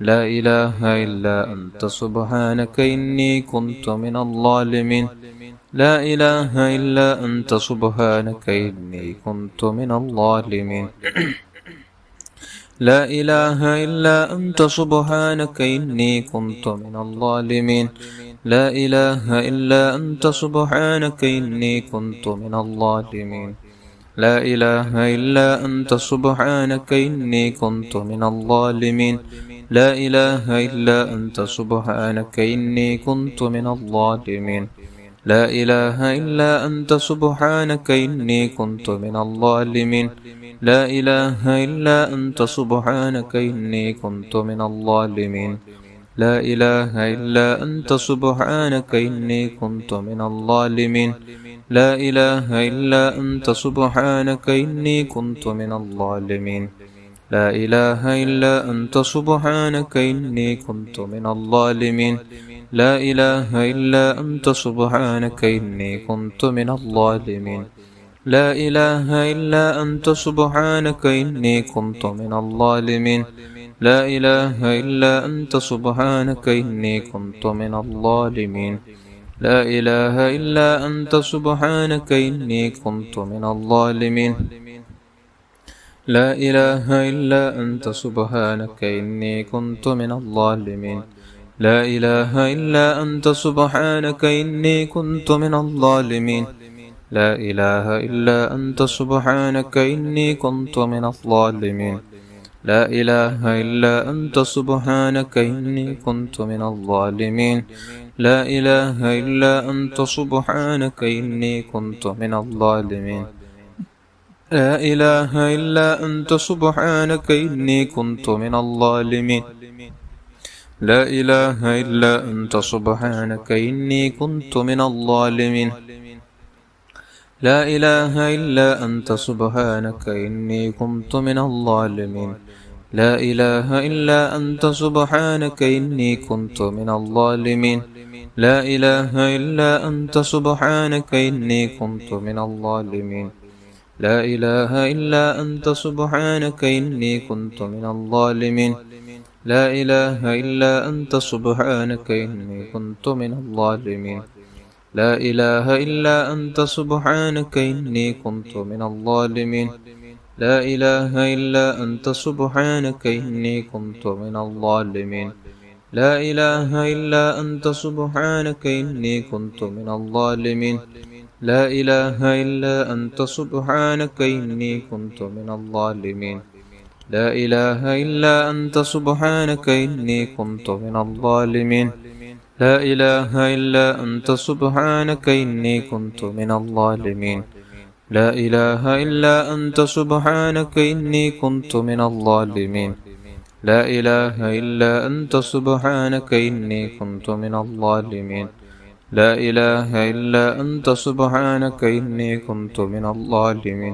لا إله إلا أنت سبحانك إني كنت من الظالمين لا إله إلا أنت سبحانك إني كنت من الظالمين لا إله إلا أنت سبحانك إني كنت من الظالمين لا إله إلا أنت سبحانك إني كنت من الظالمين لا إله إلا أنت سبحانك إني كنت من الظالمين لا إله إلا أنت سبحانك إني كنت من الظالمين لا إله إلا أنت سبحانك إني كنت من الظالمين لا إله إلا أنت سبحانك إني كنت من الظالمين لا إله إلا أنت سبحانك إني كنت من الظالمين لا إله إلا أنت سبحانك إني كنت من الظالمين لا إله إلا أنت سبحانك إني كنت من الظالمين لا إله إلا أنت سبحانك إني كنت من الظالمين لا إله إلا أنت سبحانك إني كنت من الظالمين لا إله إلا أنت سبحانك إني كنت من الظالمين لا إله إلا أنت سبحانك إني كنت من الظالمين لا إله إلا أنت سبحانك إني كنت من الظالمين لا إله إلا أنت سبحانك إني كنت من الظالمين لا إله إلا أنت سبحانك إني كنت من الظالمين لا إله إلا أنت سبحانك إني كنت من الظالمين لا إله إلا أنت سبحانك إني كنت من الظالمين لا إله إلا أنت سبحانك إني كنت من الظالمين لا إله إلا أنت سبحانك إني كنت من الظالمين لا إله إلا أنت سبحانك إني كنت من الظالمين لا إله إلا أنت سبحانك إني كنت من الظالمين لا إله إلا أنت سبحانك إني كنت من الظالمين لا إله إلا أنت سبحانك إني كنت من الظالمين لا إله إلا أنت سبحانك إني كنت من الظالمين لا إله إلا أنت سبحانك إني كنت من الظالمين لا إله إلا أنت سبحانك إني كنت من الظالمين لا إله إلا أنت سبحانك إني كنت من الظالمين لا إله إلا أنت سبحانك إني كنت من الظالمين لا إله إلا أنت سبحانك إني كنت من الظالمين لا إله إلا أنت سبحانك إني كنت من الظالمين لا إله إلا أنت سبحانك إني كنت من الظالمين لا إله إلا أنت سبحانك إني كنت من الظالمين لا إله إلا أنت سبحانك إني كنت من الظالمين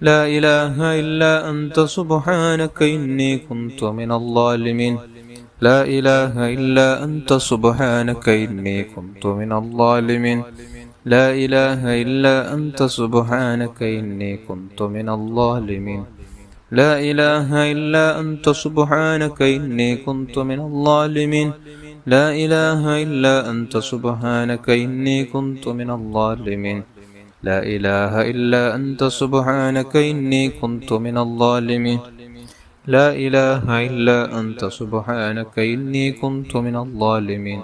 لا إله إلا أنت سبحانك إني كنت من الظالمين لا إله إلا أنت سبحانك إني كنت من الظالمين لا إله إلا أنت سبحانك إني كنت من الظالمين لا إله إلا أنت سبحانك إني كنت من الظالمين لا إله إلا أنت سبحانك إني كنت من الظالمين لا إله إلا أنت سبحانك إني كنت من الظالمين لا إله إلا أنت سبحانك إني كنت من الظالمين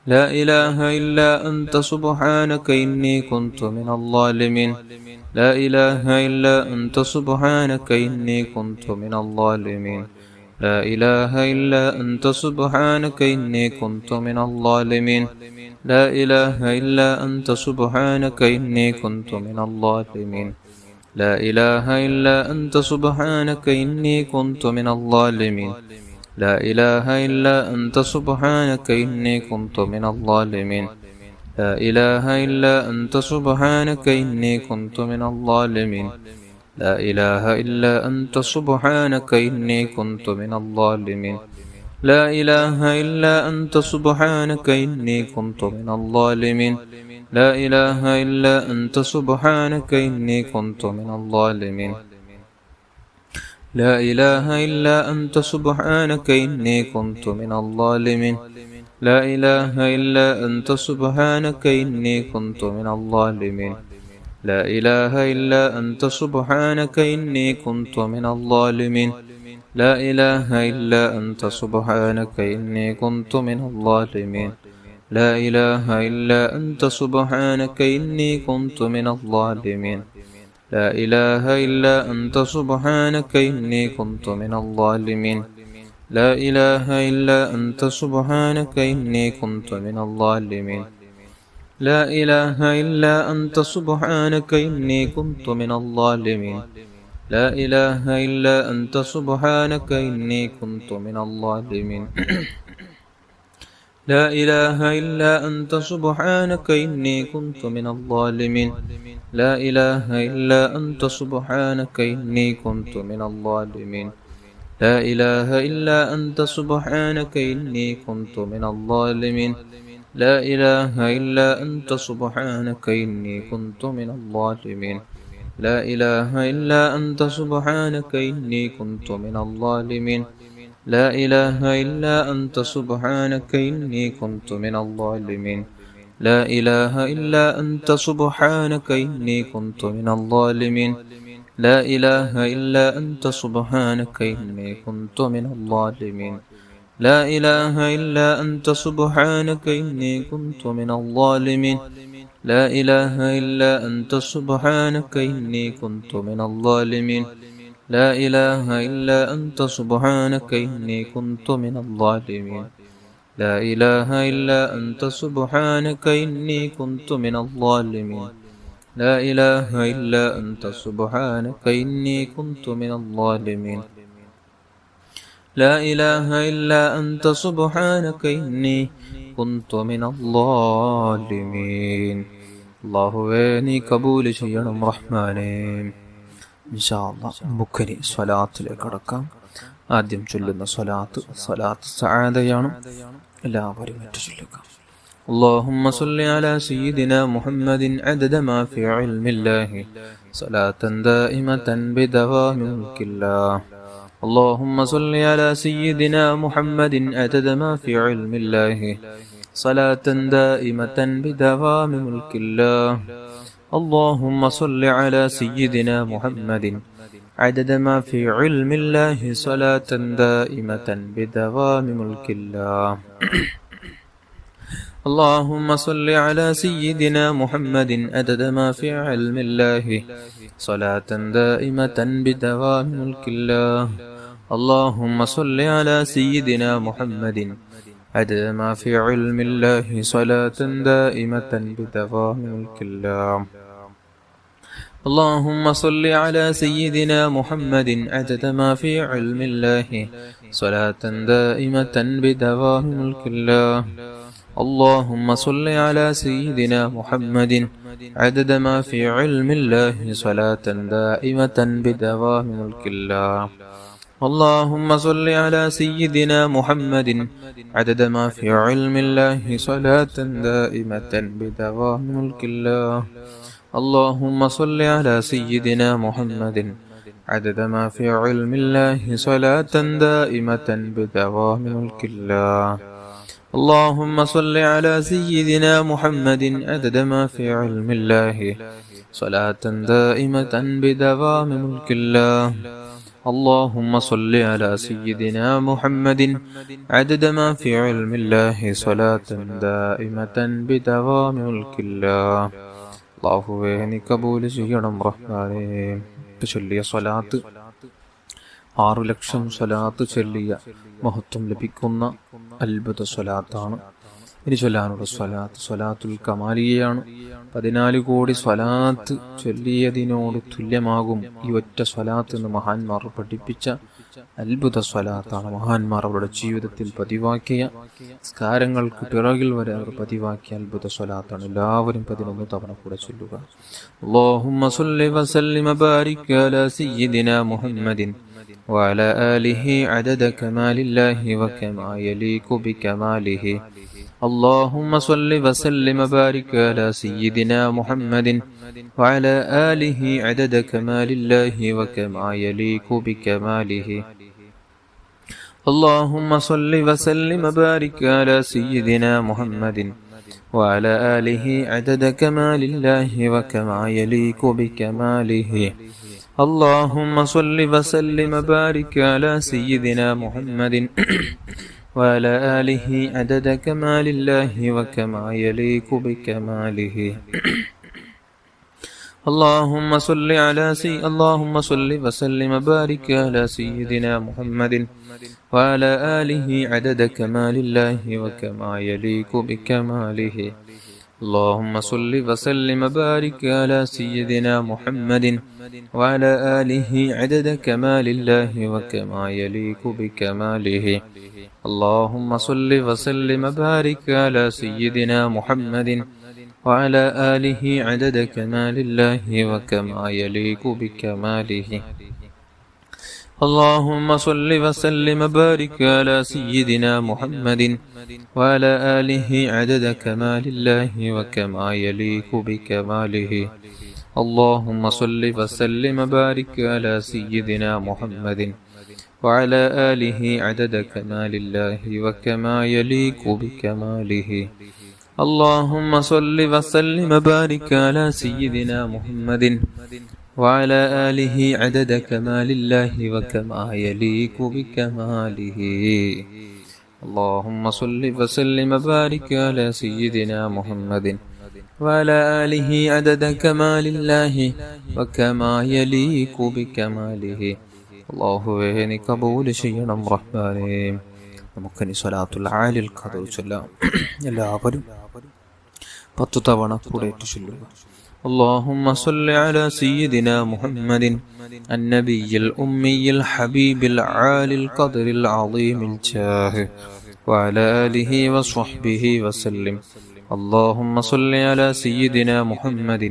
لا إله إلا أنت سبحانك إني كنت من الظالمين لا إله إلا أنت سبحانك إني كنت من الظالمين لا إله إلا أنت سبحانك إني كنت من الظالمين لا إله إلا أنت سبحانك إني كنت من الظالمين لا إله إلا أنت سبحانك إني كنت من الظالمين لا إله إلا أنت سبحانك إني كنت من الظالمين لا إله إلا أنت سبحانك إني كنت من الظالمين لا إله إلا أنت سبحانك إني كنت من الظالمين لا إله إلا أنت سبحانك إني كنت من الظالمين لا إله إلا أنت سبحانك إني كنت من الظالمين لا إله إلا أنت سبحانك إني كنت من الظالمين لا إله إلا أنت سبحانك إني كنت من الظالمين لا إله إلا أنت سبحانك إني كنت من الظالمين لا إله إلا أنت سبحانك إني كنت من الظالمين لا إله إلا أنت سبحانك إني كنت من الظالمين لا إله إلا أنت سبحانك إني كنت من الظالمين لا إله إلا أنت سبحانك إني كنت من الظالمين لا إله إلا أنت سبحانك إني كنت من الظالمين لا إله إلا أنت سبحانك إني كنت من الظالمين لا إله إلا أنت سبحانك إني كنت من الظالمين لا إله إلا أنت سبحانك إني كنت من الظالمين لا إله إلا أنت سبحانك إني كنت من الظالمين لا إله إلا أنت سبحانك إني كنت من الظالمين لا إله إلا أنت سبحانك إني كنت من الظالمين لا إله إلا أنت سبحانك إني كنت من الظالمين لا إله إلا أنت سبحانك إني كنت من الظالمين لا إله إلا أنت سبحانك إني كنت من الظالمين لا إله إلا أنت سبحانك إني كنت من الظالمين لا إله إلا أنت سبحانك إني كنت من الظالمين لا إله إلا أنت سبحانك إني كنت من الظالمين لا إله إلا أنت سبحانك إني كنت من الظالمين لا إله إلا أنت سبحانك إني كنت من الظالمين لا إله إلا أنت سبحانك إني كنت من الظالمين അല്ലാഹുവേ നീ കബൂൽ ചെയ്യണം റഹ്മാനേ. ഇൻഷാ അല്ലാഹ് നമുക്കിനി സ്വലാത്തിലേക്ക് കടക്കാം. ആദ്യം ചൊല്ലുന്ന സ്വലാത്ത് സഅദയാണ്. എല്ലാവരും ഏറ്റു ചൊല്ലുക. اللهم صل على سيدنا محمد عدد ما في علم الله صلاة دائمة بدوام ملك الله. اللهم صل على سيدنا محمد عدد ما في علم الله صلاة دائمة بدوام ملك الله. اللهم صل على سيدنا محمد عدد ما في علم الله صلاة دائمة بدوام ملك الله. اللهم صل على سيدنا محمد عدد ما في علم الله صلاة دائمة بدوام ملك الله. اللهم صل على سيدنا محمد عدد ما في علم الله صلاة دائمة بدوام ملك الله. اللهم صل على سيدنا محمد عدد ما في علم الله صلاة دائمة بدوام ملك الله. اللهم صل على سيدنا محمد عدد ما في علم الله صلاة دائمة بدوام ملك الله. اللهم صل على سيدنا محمد عدد ما في علم الله صلاة دائمة بدوام ملك الله. اللهم صل على سيدنا محمد عدد ما في علم الله صلاة دائمة بدوام ملك الله. اللهم صل على سيدنا محمد عدد ما في علم الله صلاة دائمة بدوام ملك الله. اللهم صل على سيدنا محمد عدد ما في علم الله صلاة دائمة بدوام ملك الله. അല്ലാഹുവേ നീ കബൂൽ ചെയ്യണം റഹ്മാനേ. ചൊല്ലിയ സ്വലാത്ത് 6 ലക്ഷം സ്വലാത്ത് ചൊല്ലിയ മഹത്വം ലഭിക്കുന്ന അത്ഭുത സ്വലാത്താണ്. ഇനി ചൊല്ലാനുള്ള സ്വലാത്തുൽ കമാലിയയാണ്. 14 കോടി സ്വലാത്ത് ചൊല്ലിയതിനോട് തുല്യമാകും ഈ ഒറ്റ സ്വലാത്ത് എന്ന് മഹാന്മാർ പഠിപ്പിച്ച അത്ഭുത സ്വലാത്താണ്. മഹാന്മാർ അവരുടെ ജീവിതത്തിൽ പതിവാക്കിയ സ്കാരങ്ങൾക്ക് പിറകിൽ വരെ അവർ പതിവാക്കിയ അത്ഭുത സ്വലാത്താണ്. എല്ലാവരും 11 തവണ കൂടെ ചൊല്ലുക. اللهم صل وسلم وبارك على سيدنا محمد وعلى آله عدد كمال الله وكما يليق بكماله. اللهم صل وسلم وبارك على سيدنا محمد وعلى آله عدد كمال الله وكما يليق بكماله. اللهم صل وسلم وبارك على سيدنا محمد وعلى آله عدد كمال الله وكما يليق بكماله. اللهم صل وسلم وبارك على سيدنا محمد وعلى آله عدد كمال الله وكما يليق بكماله. اللهم صل وسلم وبارك على سيدنا محمد وعلى آله عدد كمال الله وكما يليق بكماله. اللهم صل وسلم وبارك على سيدنا محمد وعلى آله عدد كمال الله وكما يليق بكماله. اللهم صل وسلم وبارك على سيدنا محمد وعلى آله عدد كمال الله وكما يليق بكماله. اللهم صل وسلم وبارك على سيدنا محمد وعلى آله عدد كمال الله وكما يليق بكماله. اللهم صل وسلم وبارك على سيدنا محمد وعلى آله عدد كمال الله وكما يليق بكماله. اللهم صل وسلم وبارك على سيدنا محمد وعلى آله عدد كمال الله وكما يليق بكماله. اللهم صل وسلم وبارك على سيدنا محمد وعلى آله عدد كمال الله وكما يليق بكماله. അല്ലാഹുവേ നീ കബൂൽ ചെയ്യണം റഹ്മാനേ. നമുക്കിനി സ്വലാത്തുൽ ആലിൽ ഖദർ ചൊല്ലാം. എല്ലാവരും 10 തവണ കൂടെ ചൊല്ലുക. اللهم صل على سيدنا محمد النبي الأمي الحبيب العالي القدر العظيم الجاه وعلى آله وصحبه وسلم. اللهم صل على سيدنا محمد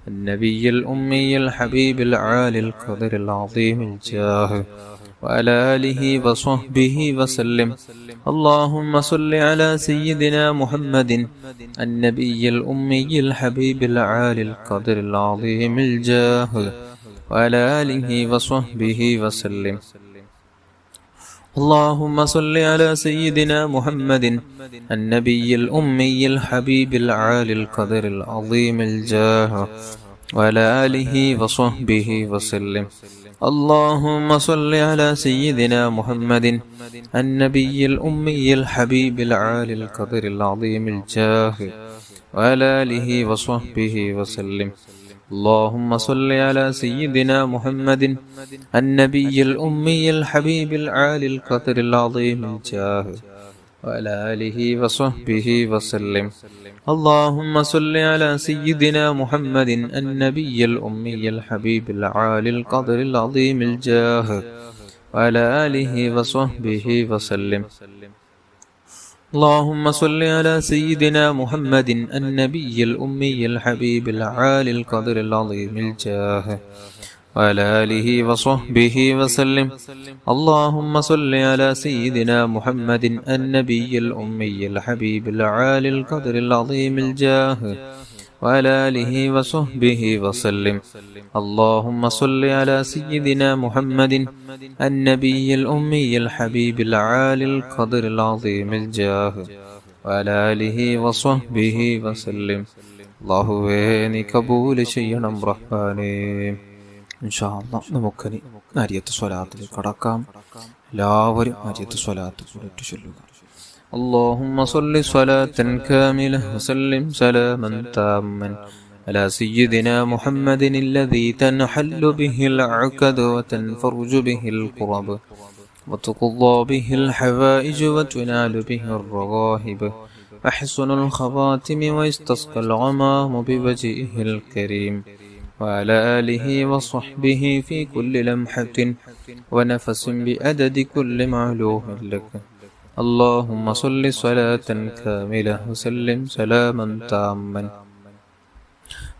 النبي الأمي الحبيب العالي القدر العظيم الجاه وعلى آله وصحبه وسلم. اللهم صل على سيدنا محمد النبي الأمي الحبيب العالي القدر العظيم الجاه وعلى آله وصحبه وسلم. اللهم صل على سيدنا محمد النبي الأمي الحبيب العالي القدر العظيم الجاه وعلى آله وصحبه وسلم. اللهم صل على سيدنا محمد النبي الأمي الحبيب العالي القدر العظيم الجاه وعلى آله وصحبه وسلم. اللهم صل على سيدنا محمد النبي الأمي الحبيب العالي القدر العظيم الجاه وعلى آله وصحبه وسلم. اللهم صل على سيدنا محمد النبي الأمي الحبيب العالي القدر العظيم الجاه وعلى آله وصحبه وسلم. اللهم صل على سيدنا محمد النبي الأمي الحبيب العالي القدر العظيم الجاه وعلى آله وصحبه وسلم. اللهم صل على سيدنا محمد النبي الأمي الحبيب العالي القدر العظيم الجاه وعلى آله وصحبه وسلم. اللهم صل على سيدنا محمد النبي الأمي الحبيب العالي القدر العظيم الجاه وعلى آله وصحبه وسلم. അല്ലാഹുവേ നീ കബൂൽ ചെയ്യണം റഹ്മാനേ. ഇൻഷാ അല്ലാഹ് നമുക്കിനി അരിയത്ത് സ്വലാത്തിലേക്ക് കടക്കാം. എല്ലാവരും അരിയത്ത് സ്വലാത്ത് കൂടെ ചൊല്ലുക. اللهم صل صلاة كاملة وسلم سلاما تاما على سيدنا محمد الذي تنحل به العقد وتنفرج به الكرب وتقضى به الحوائج وتنال به الرغائب وحسن الخواتم ويستسقى الغمام بوجهه الكريم وعلى آله وصحبه في كل لمحة ونفس بعدد كل معلوم لك. اللهم صل صلاة كاملة وسلم سلاما تاما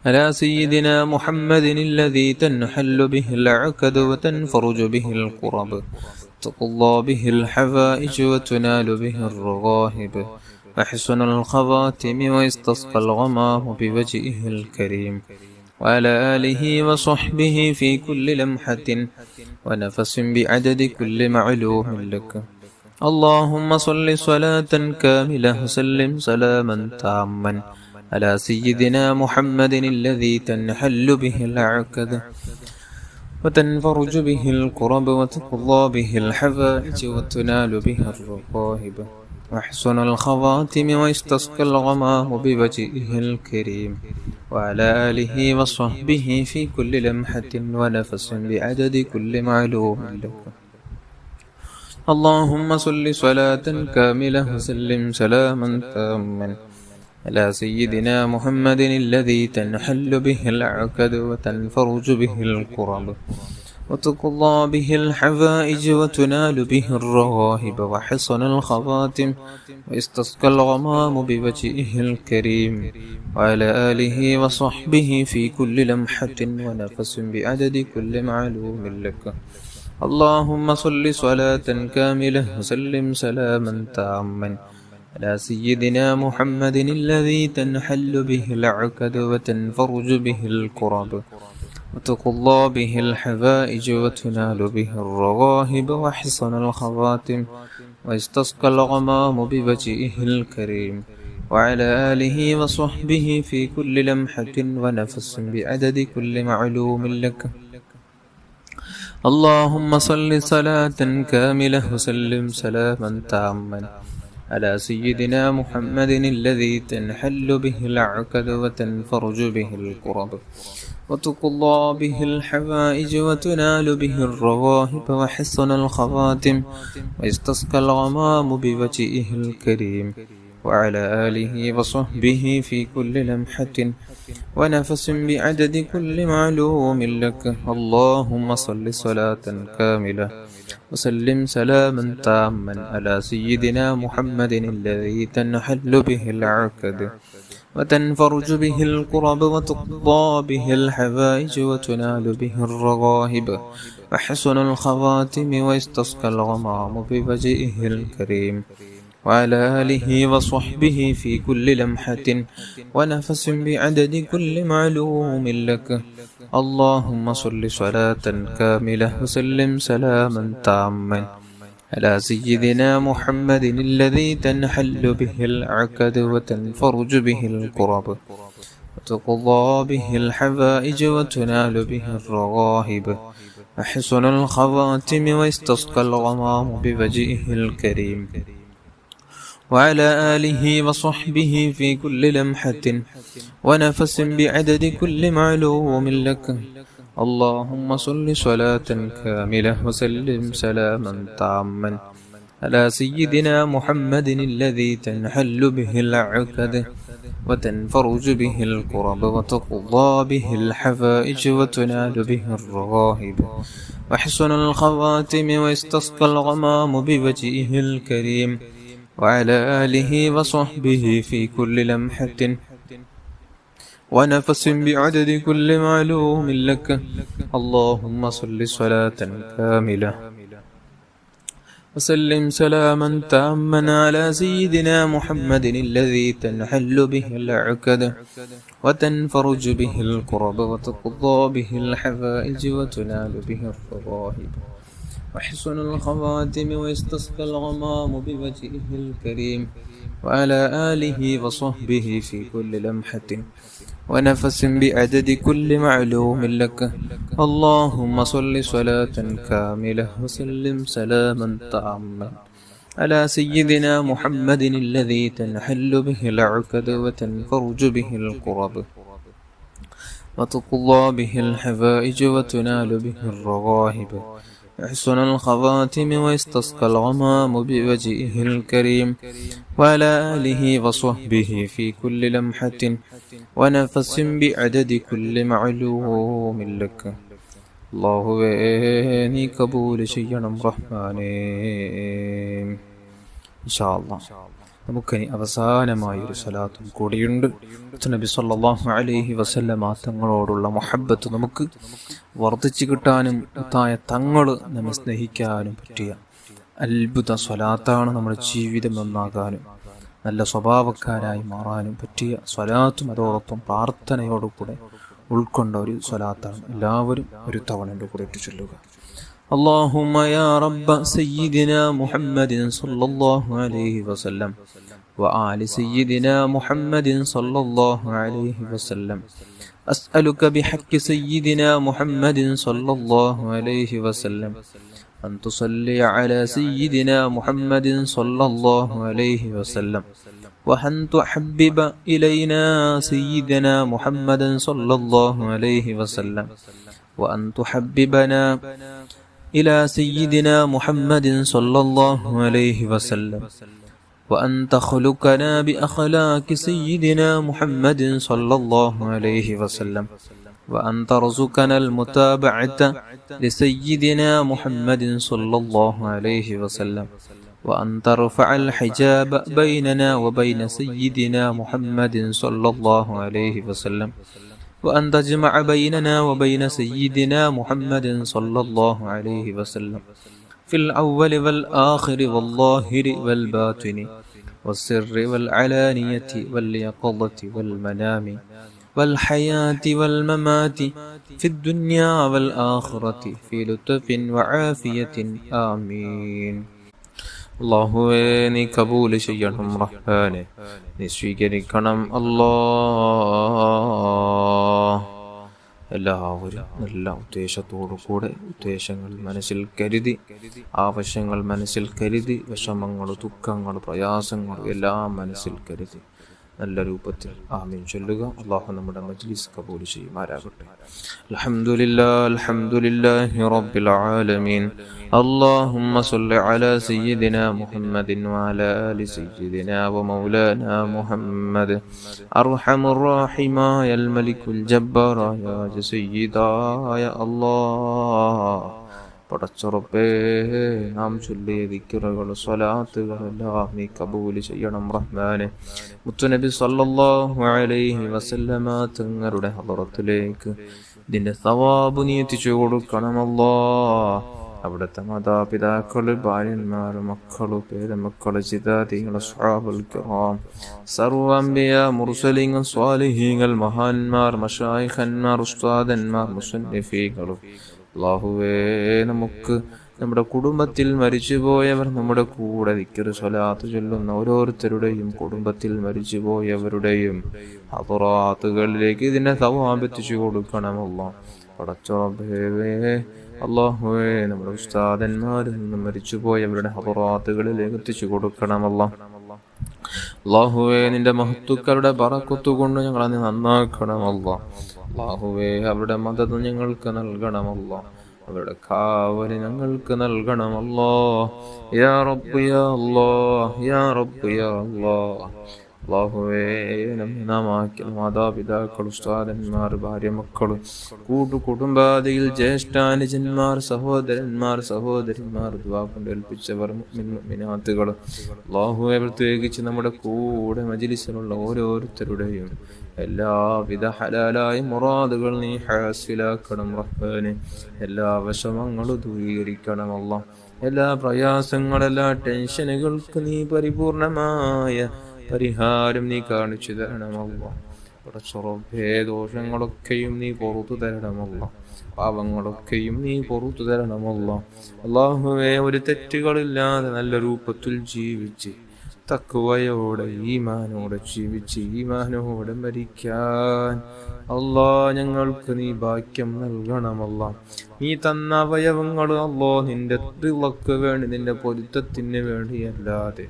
على سيدنا محمد الذي تنحل به العقد وتنفرج به الكرب تقضى به الحوائج وتنال به الرغائب وحسن الخواتم ويستسقى الغمام بوجهه الكريم وعلى آله وصحبه في كل لمحة ونفس بعدد كل معلوم لك. اللهم صل صلاة كاملة وسلم سلاما تاما على سيدنا محمد الذي تنحل به العقد وتنفرج به الكرب وتقضى به الحوائج وتنال به الرغائب وحسن الخواتم ويستسقى الغمام بوجهه الكريم وعلى آله وصحبه في كل لمحة ونفس بعدد كل معلوم لك. اللهم صل صلاة كاملة وسلم سلاما تاما على سيدنا محمد الذي تنحل به العقد وتنفرج به الكرب وتقضى به الحوائج وتنال به الرغائب وحسن الخواتم ويستسقى الغمام بوجهه الكريم وعلى آله وصحبه في كل لمحة ونفس بعدد كل معلوم لك. اللهم صل صلاة كاملة وسلم سلاما تاما على سيدنا محمد الذي تنحل به العقد وتنفرج به الكرب وتقضى به الحوائج وتنال به الرغائب وحسن الخواتم ويستسقى الغمام بوجهه الكريم وعلى آله وصحبه في كل لمحة ونفس بعدد كل معلوم لك. اللهم صل صلاة كاملة وسلم سلاما تاما على سيدنا محمد الذي تنحل به العقد وتنفرج به الكرب وتقضى به الحوائج وتنال به الرغائب وحسن الخواتم ويستسقى الغمام بوجهه الكريم وعلى آله وصحبه في كل لمحة ونفس بعدد كل معلوم لك. اللهم صل صلاة كاملة وسلم سلاما تاما على سيدنا محمد الذي تنحل به العقد وتنفرج به الكرب وتقضى به الحوائج وتنال به الرغائب وحسن الخواتم ويستسقى الغمام بوجهه الكريم وعلى آله وصحبه في كل لمحة ونفس بعدد كل معلوم لك. اللهم صل صلاة كاملة وسلم سلاما تاما على سيدنا محمد الذي تنحل به العقد وتنفرج به الكرب وتقضى به الحوائج وتنال به الرغائب وحسن الخواتم ويستسقى الغمام بوجهه الكريم وعلى آله وصحبه في كل لمحة ونفس بعدد كل معلوم لك. اللهم صل صلاة كاملة وسلم سلاما تاما على سيدنا محمد الذي تنحل به العقد وتنفرج به الكرب وتقضى به الحوائج وتنال به الرغائب وحسن الخواتم ويستسقى الغمام بوجهه الكريم وعلى آله وصحبه في كل لمحة ونفس بعدد كل معلوم لك. اللهم صل صلاة كاملة وسلم سلاما تاما على سيدنا محمد الذي تنحل به العقد وتنفرج به الكرب وتقضى به الحوائج وتنال به الرغائب وحسن الخواتم ويستسقى الغمام بوجهه الكريم وعلى آله وصحبه في كل لمحة ونفس بعدد كل معلوم لك. اللهم صل صلاة كاملة وسلم سلاما تاما على سيدنا محمد الذي تنحل به العقد وتنفرج به الكرب وتقضى به الحوائج وتنال به الرغائب وحسن الخواتم ويستسقى الغمام بوجهه الكريم وعلى آله وصحبه في كل لمحة ونفس بعدد كل معلوم لك. അല്ലാഹുവേ നീ കബൂൽ ചെയ്യണം റഹ്മാനേ. ഇൻഷാ അല്ലാഹ് നമുക്കിനി അവസാനമായി ഒരു സ്വലാത്തും കൂടിയുണ്ട്. നബി സല്ലല്ലാഹു അലൈഹി വസല്ലമ തങ്ങളോടുള്ള മുഹബ്ബത്ത് നമുക്ക് വർദ്ധിച്ചു കിട്ടാനും തങ്ങൾ നമ്മെ സ്നേഹിക്കാനും പറ്റിയ അത്ഭുത സ്വലാത്താണ്. നമ്മുടെ ജീവിതം നന്നാകാനും നല്ല സ്വഭാവക്കാരായി മാറാനും പറ്റിയ സ്വലാത്തും അതോടൊപ്പം പ്രാർത്ഥനയോടുകൂടെ ഉൾക്കൊണ്ട ഒരു സ്വലാത്താണ്. എല്ലാവരും ഒരു തവണയുടെ കൂടെ ചൊല്ലുക. اللهم يا رب سيدنا محمد صلى الله عليه وسلم وآل سيدنا محمد صلى الله عليه وسلم أسألك بحق سيدنا محمد صلى الله عليه وسلم أن تصلي على سيدنا محمد صلى الله عليه وسلم وأن تحبب إلينا سيدنا محمد صلى الله عليه وسلم وأن تحببنا إلى سيدنا محمد صلى الله عليه وسلم وأن تخلقنا بأخلاق سيدنا محمد صلى الله عليه وسلم وأن ترزقنا المتابعة لسيدنا محمد صلى الله عليه وسلم وأن ترفع الحجاب بيننا وبين سيدنا محمد صلى الله عليه وسلم وأن تجمع بيننا وبين سيدنا محمد صلى الله عليه وسلم في الأول والآخر والظاهر والباطن والسر والعلانية واليقظة والمنام والحياة والممات في الدنيا والآخرة في لطف وعافية آمين. അല്ലാഹുവേ, നീ കബൂൽ ചെയ്യണം റഹ്മാനെ, നീ സ്വീകരിക്കണം അല്ലാഹ്. എല്ലാവരും നല്ല ഉദ്ദേശത്തോടു കൂടെ ഉദ്ദേശങ്ങൾ മനസ്സിൽ കരുതി, ആവശ്യങ്ങൾ മനസ്സിൽ കരുതി, വിഷമങ്ങൾ, ദുഃഖങ്ങൾ, പ്രയാസങ്ങൾ എല്ലാം മനസ്സിൽ കരുതി നല്ല രൂപത്തിൽ ആമീൻ ചൊല്ലുക. അല്ലാഹു നമ്മുടെ മജ്ലിസ് കബൂൽ ചെയ്യുമാറാകട്ടെ. അൽഹംദുലില്ലാഹി റബ്ബിൽ ആലമീൻ. اللهم صل على سيدنا محمد وعلى آل سيدنا ومولانا محمد أرحم الراحمين يا الملك الجبار يا سيدا يا الله. പടച്ചുറപ്പേ, നാം ചൊല്ലിയ ദിക്റുകൾ സ്വലാത്തുകളെല്ലാം നീ കബൂൽ ചെയ്യണം റഹ്മാനെ. മുത്തുനബി സല്ലല്ലാഹു അലൈഹി വസല്ലമ തങ്ങളുടെ ഹളറത്തിലേക്ക് ഇതിന്റെ സവാബ് നീ എത്തിച്ചു കൊടുക്കണം അല്ലാഹ്. അവിടുത്തെ മാതാപിതാക്കള്, ഭാര്യന്മാര്, മക്കള്, പേരമക്കള്, ജിദാദികള്, സ്വഹാബുൽ കിറാം, സർവ്വ അംബിയ, മുർസലീങ്ങൾ, സ്വാലിഹീങ്ങൾ, മഹാന്മാർ, മശായിഖന്മാർ, ഉസ്താദന്മാർ, മുസന്നിഫീകളും അല്ലാഹുവേ, നമുക്ക് നമ്മുടെ കുടുംബത്തിൽ മരിച്ചുപോയവർ, നമ്മുടെ കൂടെ ദിക്റ് സ്വലാത്ത് ചൊല്ലുന്ന ഓരോരുത്തരുടെയും കുടുംബത്തിൽ മരിച്ചുപോയവരുടെയും ഹദറാത്തുകളിലേക്ക് ഇതിനെ സവാബ് എത്തിച്ചു കൊടുക്കണം അല്ലാഹ്. പടച്ചോബേ അല്ലാഹുവേ, നമ്മുടെ ഉസ്താദന്മാരിൽ നിന്നും മരിച്ചുപോയവരുടെ ഹദറാത്തുകളിലേക്ക് എത്തിച്ചു കൊടുക്കണം അല്ലാഹ്. അല്ലാഹുവേ, നിന്റെ മഹത്തുക്കളുടെ ബറക്കത്ത് കൊണ്ട് ഞങ്ങളെ നീ നന്നാക്കണം അല്ലാഹ്. അല്ലാഹുവേ, അവരുടെ മദദ് ഞങ്ങൾക്ക് നൽകണം അല്ലാഹ്. അവരുടെ കാവല് ഞങ്ങൾക്ക് നൽകണം അല്ലാഹ്. യാ റബ്ബ് യാ അല്ലാഹ്, യാ റബ്ബ് യാ അല്ലാഹ്. അല്ലാഹുവേ, നമ്മാക്കിയ മാതാപിതാക്കൾ, ഉസ്താദന്മാർ, ഭാര്യ, മക്കൾ, കുടുംബാദിയിൽ ജ്യേഷ്ഠാനുജന്മാർ, സഹോദരന്മാർ, സഹോദരിമാർ, ദുആ കൊണ്ട് ഏൽപ്പിച്ചവർ, മുഅ്മിനാത്തുകൾ അല്ലാഹുവേ, പ്രത്യേകിച്ച് നമ്മുടെ കൂടെ മജ്ലിസിലുള്ള ഓരോരുത്തരുടെയും എല്ലാവിധ ഹലാലായ മുറാദുകൾ നീ ഹാസിലാക്കണം റഹ്മാനെ. എല്ലാ വിഷമങ്ങളും ദൂരീകരിക്കണം അല്ലാഹ്. എല്ലാ പ്രയാസങ്ങൾ, എല്ലാ ടെൻഷനുകൾക്ക് നീ പരിപൂർണമായ പരിഹാരം നീ കാണിച്ചു തരണമല്ലോ. പടച്ചറബേ, ദോഷങ്ങളൊക്കെയും നീ പുറത്തു തരണമല്ലോ, പാവങ്ങളൊക്കെയും നീ പുറത്തു തരണമല്ലോ. അല്ലാഹുവേ, ഒരു തെറ്റുകളില്ലാതെ നല്ല രൂപത്തിൽ ജീവിച്ച് തഖ്വയോടെ ഈമാനോടെ ജീവിച്ച് ഈമാനോടെ മരിക്കാൻ അല്ലാഹ് ഞങ്ങൾക്ക് നീ ഭാഗ്യം നൽകണമല്ലോ. നീ തന്ന അവയവങ്ങൾ അല്ലാഹ് നിന്റെ റിളക്ക് വേണ്ടി, നിന്റെ പൊരുത്തത്തിന് വേണ്ടിയല്ലാതെ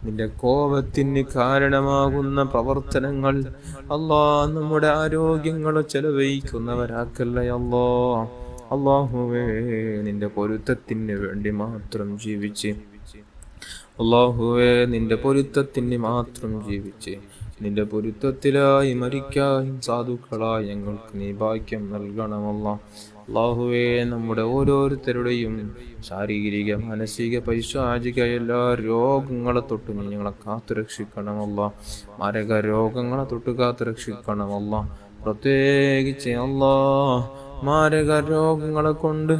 നിന്റെ കോപത്തിന് കാരണമാകുന്ന പ്രവർത്തനങ്ങൾ അല്ലാഹ് നമ്മുടെ ആരോഗ്യങ്ങൾ ചെലവഴിക്കുന്നവരാക്കല്ലേ അല്ലാഹ്. അല്ലാഹുവേ, നിന്റെ പൊരുത്തത്തിന് വേണ്ടി മാത്രം ജീവിച്ച്, അല്ലാഹുവേ, നിന്റെ പൊരുത്തത്തിന് മാത്രം ജീവിച്ച് നിന്റെ പൊരുത്തത്തിലായി മരിക്കാൻ സാധുക്കളായി ഞങ്ങൾക്ക് നീ ഭാഗ്യം നൽകണമല്ലാ. അല്ലാഹുവേ, നമ്മുടെ ഓരോരുത്തരുടെയും ശാരീരിക, മാനസിക, പൈശാചിക എല്ലാ രോഗങ്ങളെ തൊട്ട് നീ ഞങ്ങളെ കാത്തുരക്ഷിക്കണമല്ലാ. മാരക രോഗങ്ങളെ തൊട്ട് കാത്തുരക്ഷിക്കണമല്ലാ. പ്രത്യേകിച്ച് അല്ലാ, മാരക രോഗങ്ങളെ കൊണ്ട്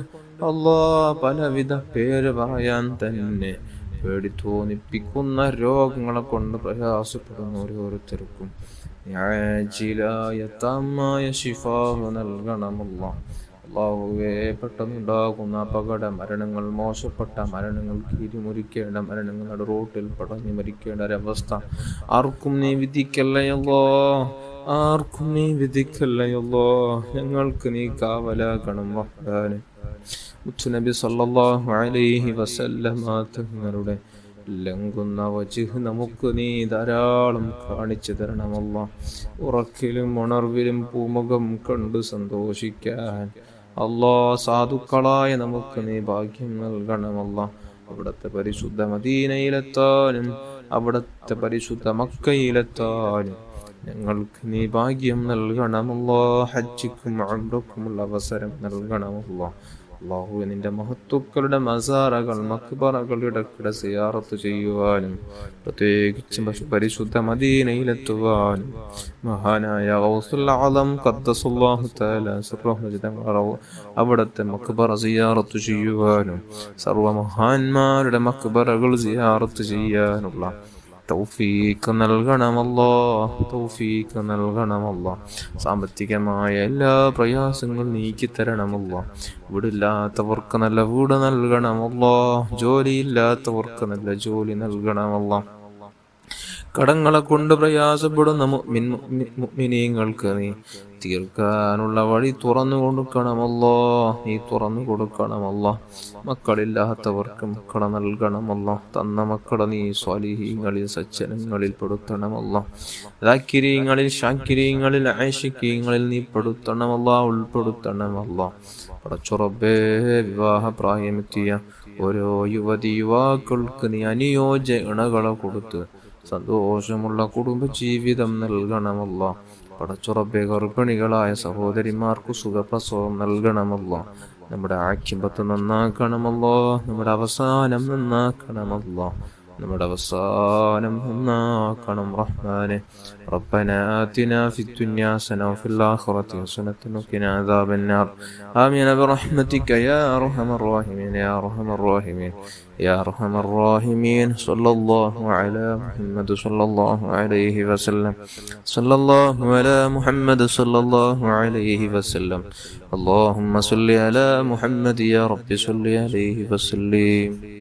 അല്ലാ പലവിധ പേര് പറയാൻ തന്നെ പേടി തോന്നിപ്പിക്കുന്ന രോഗങ്ങളെ കൊണ്ട് പ്രയാസപ്പെടുന്ന ഓരോരുത്തർക്കും ആജിലായ താമായ ശിഫാഹ് നൽകണമല്ലാ. അല്ലാഹുവേ, പെട്ടെന്നുണ്ടാകുന്ന അപകട മരണങ്ങൾ, മോശപ്പെട്ട മരണങ്ങൾ, കീരിമുറിക്കേണ്ട മരണങ്ങൾ, റോട്ടിൽ പടഞ്ഞു മരിക്കേണ്ട ഒരവസ്ഥ ആർക്കും നീ വിധിക്കല്ലയല്ലോ, ആർക്കും നീ വിധിക്കല്ലയല്ലോ. ഞങ്ങൾക്ക് നീ കാവലാകണം റഹ്മാനെ. മുത്തുനബി സല്ലല്ലാഹു അലൈഹി വസല്ലമ തങ്ങളുടെ ലംഘുന്ന വജ്ഹ് നമുക്ക് നീ ധാരാളം കാണിച്ചു തരണമല്ലാ. ഉറക്കിലും ഉണർവിലും പൂമുഖം കണ്ടു സന്തോഷിക്കാൻ അല്ലാ സാധുക്കളായ നമുക്ക് നീ ഭാഗ്യം നൽകണമല്ലാ. അവിടുത്തെ പരിശുദ്ധ മദീനയിലെത്താനും അവിടുത്തെ പരിശുദ്ധ മക്കയിലെത്താനും ഞങ്ങൾക്ക് നീ ഭാഗ്യം നൽകണമല്ലാ. ഹജ്ജിക്കും ഉംറയ്ക്കുമുള്ള അവസരം നൽകണമല്ലാ. അല്ലാഹുവേ, നിന്റെ മഹത്തുക്കളുടെ മസാറകൾ, മക്ബറകൾ ഇടയ്ക്കിടെ സിയാറത്ത് ചെയ്യുവാനും പ്രത്യേകിച്ച് പരിശുദ്ധ മദീനയിലെത്തുവാനും മഹാനായ ഗൗസുൽ ആലം ഖദ്ദസുല്ലാഹു തആല സിർറഹു അവിടുത്തെ മക്ബറ സിയാറത്ത് ചെയ്യുവാനും സർവമഹാന്മാരുടെ മക്ബറകൾ സിയാറത്ത് ചെയ്യാനുള്ള തൗഫീഖ് നൽകണമല്ലാ, തൗഫീഖ് നൽകണമല്ലാ. സാമ്പത്തികമായ എല്ലാ പ്രയാസങ്ങളും നീക്കിത്തരണമല്ലാ. വീടില്ലാത്തവർക്ക് നല്ല വീട് നൽകണമല്ലാ. ജോലിയില്ലാത്തവർക്ക് നല്ല ജോലി നൽകണമല്ലാ. കടങ്ങളെ കൊണ്ട് പ്രയാസപ്പെടുന്ന മുഅ്മിനീങ്ങൾക്ക് നീ തീർക്കാനുള്ള വഴി തുറന്നു കൊടുക്കണമല്ലോ, നീ തുറന്നു കൊടുക്കണമല്ലോ. മക്കളില്ലാത്തവർക്ക് മക്കളെ നൽകണമല്ലോ. തന്ന മക്കളെ നീ സ്വാലിഹീങ്ങളിൽ, സജ്ജനങ്ങളിൽ പെടുത്തണമല്ലോ. ദാക്കിരീങ്ങളിൽ, ഷാക്കിരീങ്ങളിൽ, ആശിക്കീങ്ങളിൽ നീ പെടുത്തണമല്ലോ, ഉൾപ്പെടുത്തണമല്ലോ. പടച്ചുറബേ, വിവാഹ പ്രായമെത്തിയ ഓരോ യുവതി യുവാക്കൾക്ക് നീ അനുയോജ്യ ഇണകളെ കൊടുത്ത് സന്തോഷമുള്ള കുടുംബജീവിതം നൽകണമല്ലോ. പടച്ചുറബെ, ഗർഭിണികളായ സഹോദരിമാർക്ക് സുഖപ്രസവം നൽകണമല്ലോ. നമ്മുടെ ആക്കിബത്ത് നന്നാക്കണമല്ലോ. നമ്മുടെ അവസാനം നന്നാക്കണമല്ലോ. നമ്മുടെ അവസാനം നന്നാക്കണം റഹ്മാനെ. റബ്ബനാ ആതിനാ ഫിദ്ദുനിയാ ഹസന വഫിൽ ആഖിറതി ഹസനത വഖിനാ അദാബന്നാർ. ആമീൻ ബിറഹ്മതിക യാ അർഹമർ റഹീമീൻ യാ അർഹമർ റഹീമീൻ യാ അർഹമർ റഹീമീൻ. സ്വല്ലല്ലാഹു അലാ മുഹമ്മദ് സ്വല്ലല്ലാഹു അലൈഹി വസല്ലം. സ്വല്ലല്ലാഹു അലാ മുഹമ്മദ് സ്വല്ലല്ലാഹു അലൈഹി വസല്ലം. അല്ലാഹുമ്മ സ്വല്ലി അലാ മുഹമ്മദ് യാ റബ്ബി സ്വല്ലി അലൈഹി വസല്ലം.